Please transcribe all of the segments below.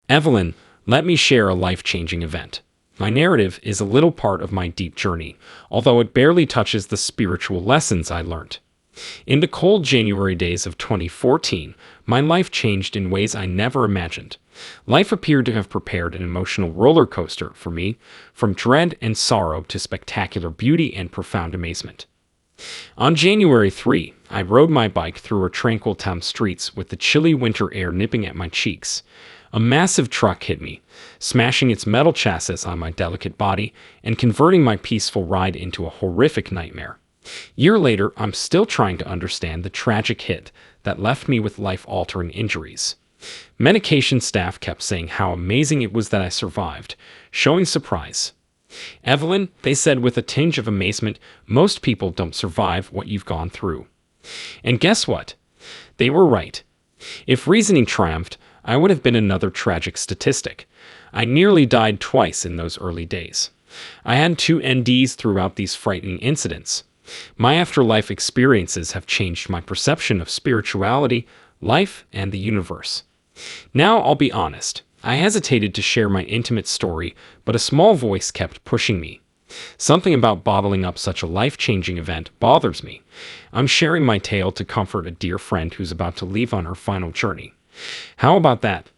Evelyn, let me share a life-changing event. My narrative is a little part of my deep journey, although it barely touches the spiritual lessons I learned. In the cold January days of 2014, my life changed in ways I never imagined. Life appeared to have prepared an emotional roller coaster for me, from dread and sorrow to spectacular beauty and profound amazement. On January 3, I rode my bike through our tranquil town streets with the chilly winter air nipping at my cheeks. A massive truck hit me, smashing its metal chassis on my delicate body and converting my peaceful ride into a horrific nightmare. Year later, I'm still trying to understand the tragic hit that left me with life-altering injuries. Medication staff kept saying how amazing it was that I survived, showing surprise. Evelyn, they said with a tinge of amazement, most people don't survive what you've gone through. And guess what? They were right. If reasoning triumphed, I would have been another tragic statistic. I nearly died twice in those early days. I had 2 NDEs throughout these frightening incidents. My afterlife experiences have changed my perception of spirituality, life, and the universe. Now I'll be honest. I hesitated to share my intimate story, but a small voice kept pushing me. Something about bottling up such a life-changing event bothers me. I'm sharing my tale to comfort a dear friend who's about to leave on her final journey. How about that?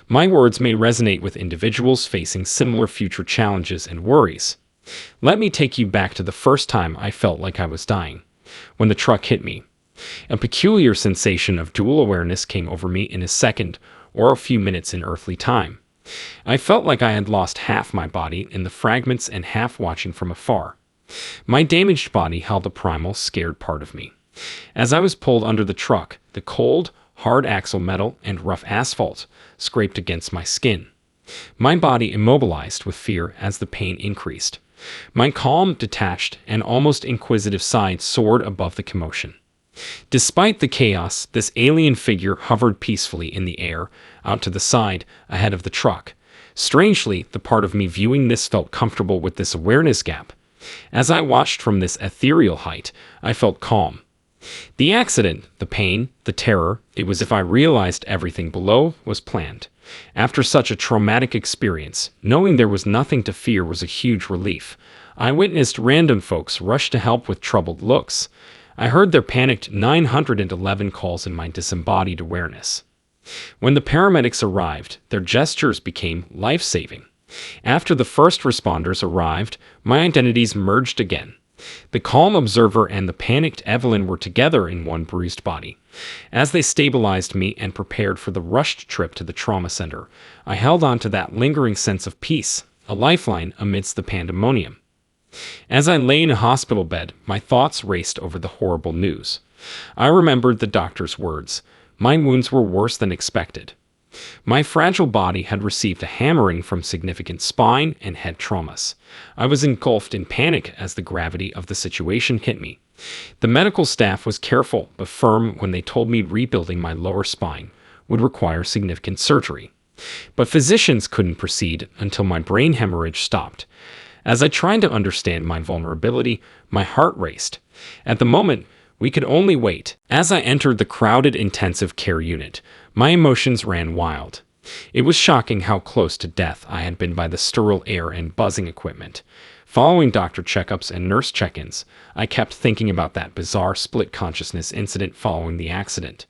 My words may resonate with individuals facing similar future challenges and worries. Let me take you back to the first time I felt like I was dying, when the truck hit me. A peculiar sensation of dual awareness came over me in a second or a few minutes in earthly time. I felt like I had lost half my body in the fragments and half watching from afar. My damaged body held a primal, scared part of me. As I was pulled under the truck, the cold, hard axle metal and rough asphalt scraped against my skin. My body immobilized with fear as the pain increased. My calm, detached, and almost inquisitive side soared above the commotion. Despite the chaos, this alien figure hovered peacefully in the air, out to the side, ahead of the truck. Strangely, the part of me viewing this felt comfortable with this awareness gap. As I watched from this ethereal height, I felt calm. The accident, the pain, the terror, it was as if I realized everything below was planned. After such a traumatic experience, knowing there was nothing to fear was a huge relief. I witnessed random folks rush to help with troubled looks. I heard their panicked 911 calls in my disembodied awareness. When the paramedics arrived, their gestures became life-saving. After the first responders arrived, my identities merged again. The calm observer and the panicked Evelyn were together in one bruised body. As they stabilized me and prepared for the rushed trip to the trauma center, I held on to that lingering sense of peace, a lifeline amidst the pandemonium. As I lay in a hospital bed, my thoughts raced over the horrible news. I remembered the doctor's words. My wounds were worse than expected. My fragile body had received a hammering from significant spine and head traumas. I was engulfed in panic as the gravity of the situation hit me. The medical staff was careful but firm when they told me rebuilding my lower spine would require significant surgery. But physicians couldn't proceed until my brain hemorrhage stopped. As I tried to understand my vulnerability, my heart raced. At the moment, we could only wait. As I entered the crowded intensive care unit, my emotions ran wild. It was shocking how close to death I had been by the sterile air and buzzing equipment. Following doctor checkups and nurse check-ins, I kept thinking about that bizarre split consciousness incident following the accident.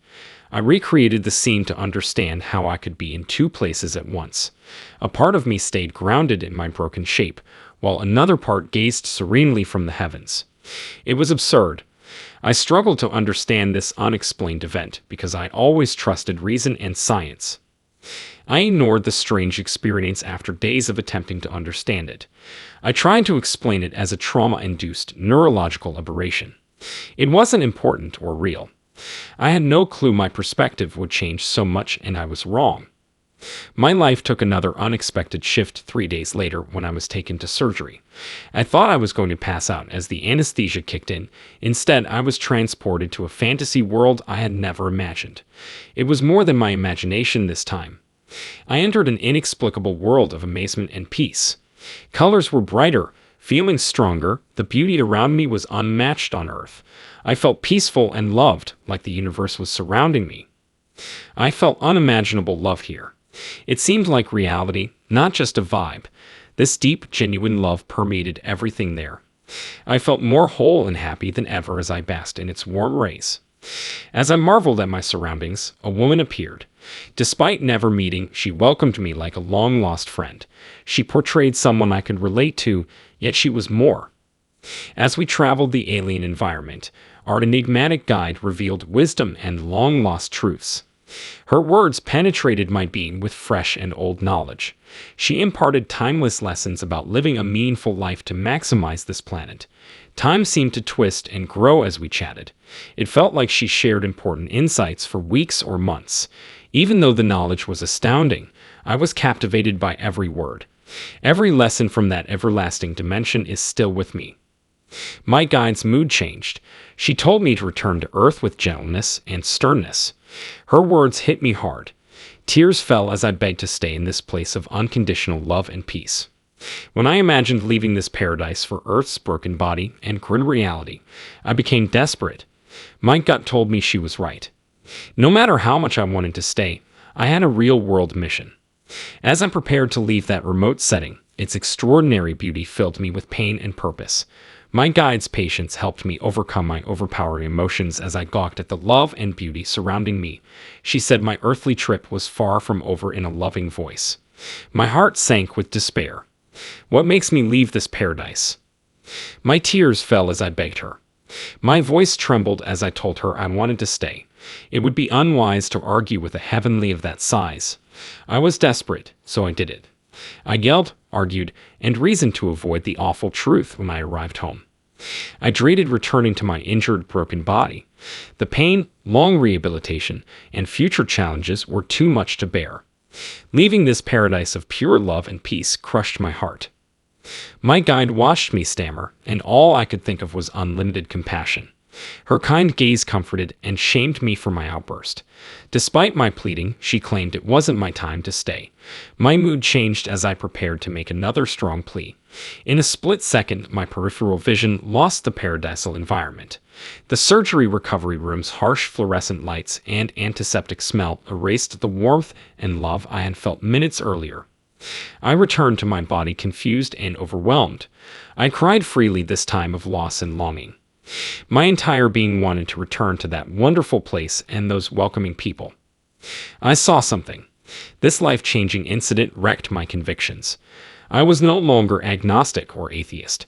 I recreated the scene to understand how I could be in 2 places at once. A part of me stayed grounded in my broken shape, while another part gazed serenely from the heavens. It was absurd. I struggled to understand this unexplained event because I always trusted reason and science. I ignored the strange experience after days of attempting to understand it. I tried to explain it as a trauma-induced neurological aberration. It wasn't important or real. I had no clue my perspective would change so much, and I was wrong. My life took another unexpected shift 3 days later when I was taken to surgery. I thought I was going to pass out as the anesthesia kicked in. Instead, I was transported to a fantasy world I had never imagined. It was more than my imagination this time. I entered an inexplicable world of amazement and peace. Colors were brighter, feelings stronger, the beauty around me was unmatched on Earth. I felt peaceful and loved, like the universe was surrounding me. I felt unimaginable love here. It seemed like reality, not just a vibe. This deep, genuine love permeated everything there. I felt more whole and happy than ever as I basked in its warm rays. As I marveled at my surroundings, a woman appeared. Despite never meeting, she welcomed me like a long-lost friend. She portrayed someone I could relate to, yet she was more. As we traveled the alien environment, our enigmatic guide revealed wisdom and long-lost truths. Her words penetrated my being with fresh and old knowledge. She imparted timeless lessons about living a meaningful life to maximize this planet. Time seemed to twist and grow as we chatted. It felt like she shared important insights for weeks or months. Even though the knowledge was astounding, I was captivated by every word. Every lesson from that everlasting dimension is still with me. My guide's mood changed. She told me to return to Earth with gentleness and sternness. Her words hit me hard. Tears fell as I begged to stay in this place of unconditional love and peace. When I imagined leaving this paradise for Earth's broken body and grim reality, I became desperate. My gut told me she was right. No matter how much I wanted to stay, I had a real-world mission. As I prepared to leave that remote setting, its extraordinary beauty filled me with pain and purpose. My guide's patience helped me overcome my overpowering emotions as I gawked at the love and beauty surrounding me. She said my earthly trip was far from over in a loving voice. My heart sank with despair. What makes me leave this paradise? My tears fell as I begged her. My voice trembled as I told her I wanted to stay. It would be unwise to argue with a heavenly of that size. I was desperate, so I did it. I yelled, argued, and reasoned to avoid the awful truth when I arrived home. I dreaded returning to my injured, broken body. The pain, long rehabilitation, and future challenges were too much to bear. Leaving this paradise of pure love and peace crushed my heart. My guide watched me stammer, and all I could think of was unlimited compassion. Her kind gaze comforted and shamed me for my outburst. Despite my pleading, she claimed it wasn't my time to stay. My mood changed as I prepared to make another strong plea. In a split second, my peripheral vision lost the paradisal environment. The surgery recovery room's harsh fluorescent lights and antiseptic smell erased the warmth and love I had felt minutes earlier. I returned to my body confused and overwhelmed. I cried freely this time of loss and longing. My entire being wanted to return to that wonderful place and those welcoming people. I saw something. This life-changing incident wrecked my convictions. I was no longer agnostic or atheist.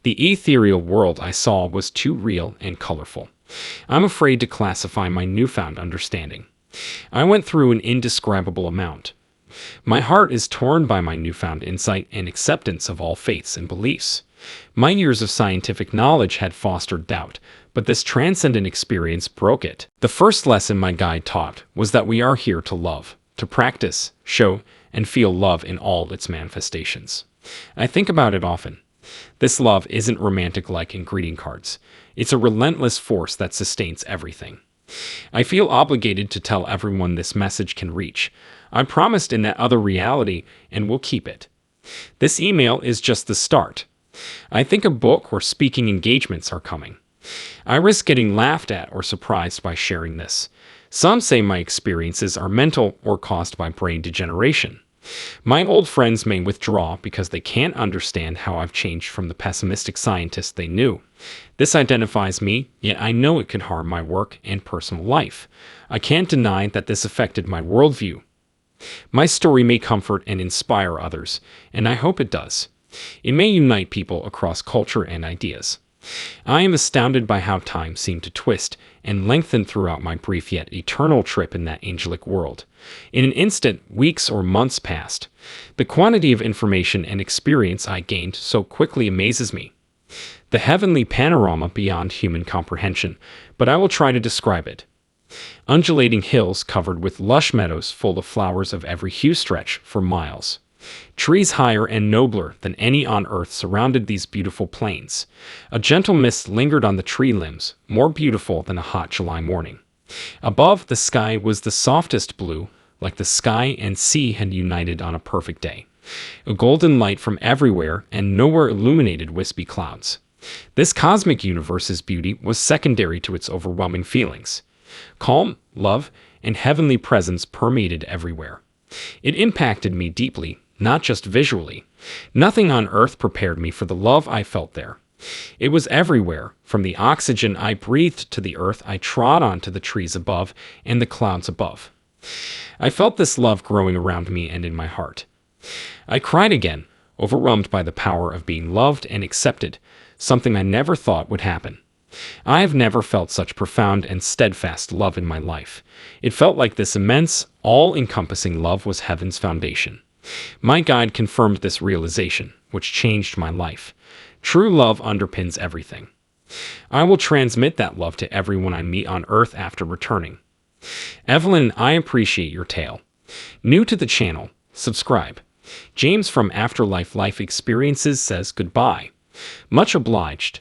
The ethereal world I saw was too real and colorful. I'm afraid to classify my newfound understanding. I went through an indescribable amount. My heart is torn by my newfound insight and acceptance of all faiths and beliefs. My years of scientific knowledge had fostered doubt, but this transcendent experience broke it. The first lesson my guide taught was that we are here to love, to practice, show, and feel love in all its manifestations. I think about it often. This love isn't romantic like in greeting cards. It's a relentless force that sustains everything. I feel obligated to tell everyone this message can reach. I promised in that other reality, and will keep it. This email is just the start. I think a book or speaking engagements are coming. I risk getting laughed at or surprised by sharing this. Some say my experiences are mental or caused by brain degeneration. My old friends may withdraw because they can't understand how I've changed from the pessimistic scientist they knew. This identifies me, yet I know it could harm my work and personal life. I can't deny that this affected my worldview. My story may comfort and inspire others, and I hope it does. It may unite people across culture and ideas. I am astounded by how time seemed to twist and lengthen throughout my brief yet eternal trip in that angelic world. In an instant, weeks or months passed. The quantity of information and experience I gained so quickly amazes me. The heavenly panorama beyond human comprehension, but I will try to describe it. Undulating hills covered with lush meadows full of flowers of every hue stretch for miles. Trees higher and nobler than any on earth surrounded these beautiful plains. A gentle mist lingered on the tree limbs, more beautiful than a hot July morning. Above, the sky was the softest blue, like the sky and sea had united on a perfect day. A golden light from everywhere, and nowhere illuminated wispy clouds. This cosmic universe's beauty was secondary to its overwhelming feelings. Calm, love, and heavenly presence permeated everywhere. It impacted me deeply, not just visually. Nothing on earth prepared me for the love I felt there. It was everywhere, from the oxygen I breathed to the earth I trod on to the trees above and the clouds above. I felt this love growing around me and in my heart. I cried again, overwhelmed by the power of being loved and accepted, something I never thought would happen. I have never felt such profound and steadfast love in my life. It felt like this immense, all-encompassing love was heaven's foundation. My guide confirmed this realization, which changed my life. True love underpins everything. I will transmit that love to everyone I meet on earth after returning. Evelyn, I appreciate your tale. New to the channel, subscribe. James from Afterlife Life Experiences says goodbye. Much obliged.